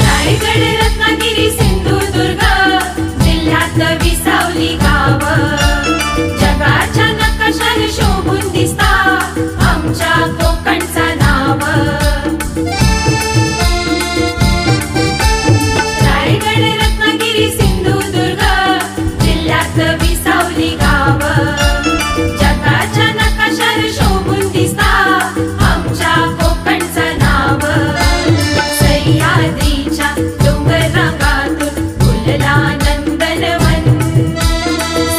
रायगड रत्नागिरी सिंधुदुर्ग जिल्ह्यात विसावली गाव जगाच्या नकाशाने शोभून दिसता आमच्या कोकणचा नाव। रायगड रत्नागिरी सिंधुदुर्ग जिल्ह्यात विसावली गाव जगाच्या नकाशाने शोभून दिसता आमच्या कोकणचा नाव। सह्याद्रीच्या डोंगर रांगातून फुलला नंदनवन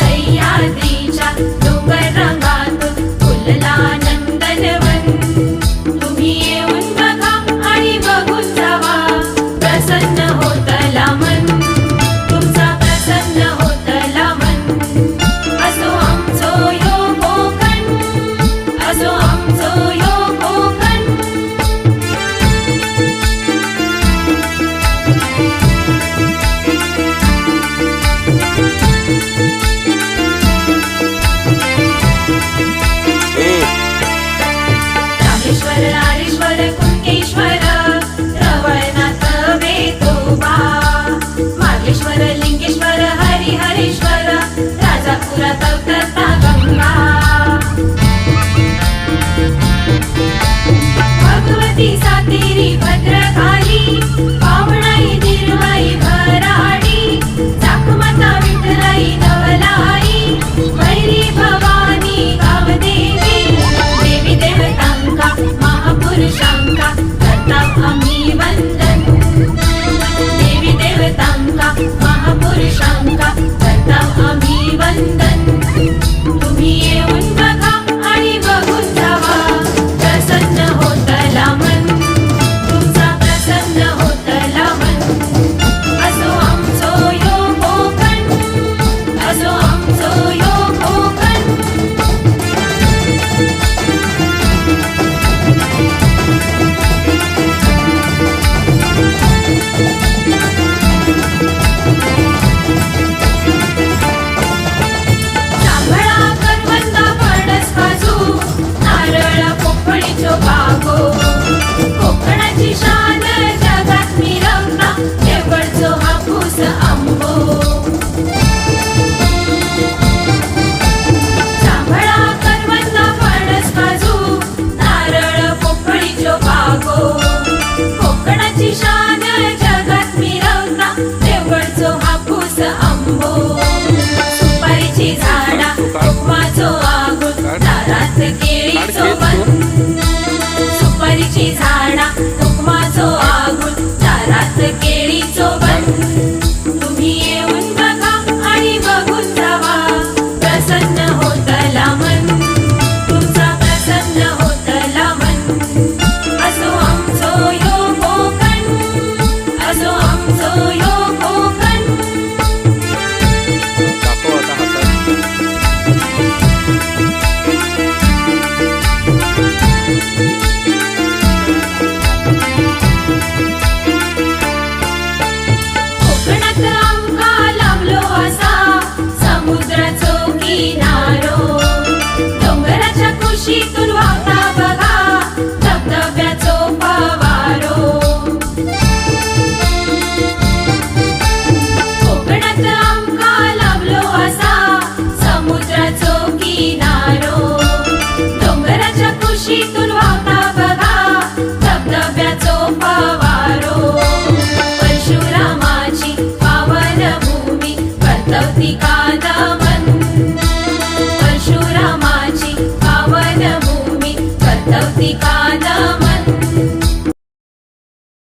सह्याद्रीच्या डोंगर रांगातून फुलला नंदनवन। तुम्ही येऊन बघा आणि बघून जावा प्रसन्न होतला मन तुमचा प्रसन्न होतला मन। असो आमचो यो कोकण असो आमचो यो कोकण। रामेश्वर आरेश्वर कुणकेश्वर रवळनाथ वेतोबा मार्लेश्वर लिंगेश्वर हरिहरेश्वर राजापुरात अवतरता गंगा। भगवती सातेरी भद्रकाली पावणाई निर्मई भराडी चाकमाता विठलाई नवलाई वैरी भवानी गावदेवी देवी देवतांका महापुरुषांका करता आम्ही वंदन। देवी देवतांका महापुरुषांका करता आम्ही वंदन। तुम्ही येऊन बघा आणि बघून जावा प्रसन्न होतला मन तुमचा प्रसन्न होतला मन। असो आमचो यो कोकण असो आमचो यो कोकण। जांभळा करवंद फणस काजू नारळ पोफळीचो बागो कोकणाची शान जगात मिरवता देवळचो हापूस आंबो। जांभळा करवंद फणस काजू नारळ पोफळीचो बागो कोकणाची शान जगात मिरवता देवळचो हापूस आंबो। सुपारीची झाडा उपमाचो आगुल दारात केळीचो वन सुपारीची झाडा उपमाचो आगुल दारात केळीचो वन। तुम्ही येऊन बघा आणि बघून जावा प्रसन्न होतला मन तुमचा प्रसन्न होतला मन। असो आमचो यो कोकण असो आमचो यो कोकण। दाखव आता हातात। कोकणात आमका लाभलो असा समुद्राचो किनारो डोंगराच्या कुशीतून वाहता बघा धबधब्याचो फवारो। कोकणात आमका लाभलो असा समुद्राचो किनारो डोंगराच्या कुशीतून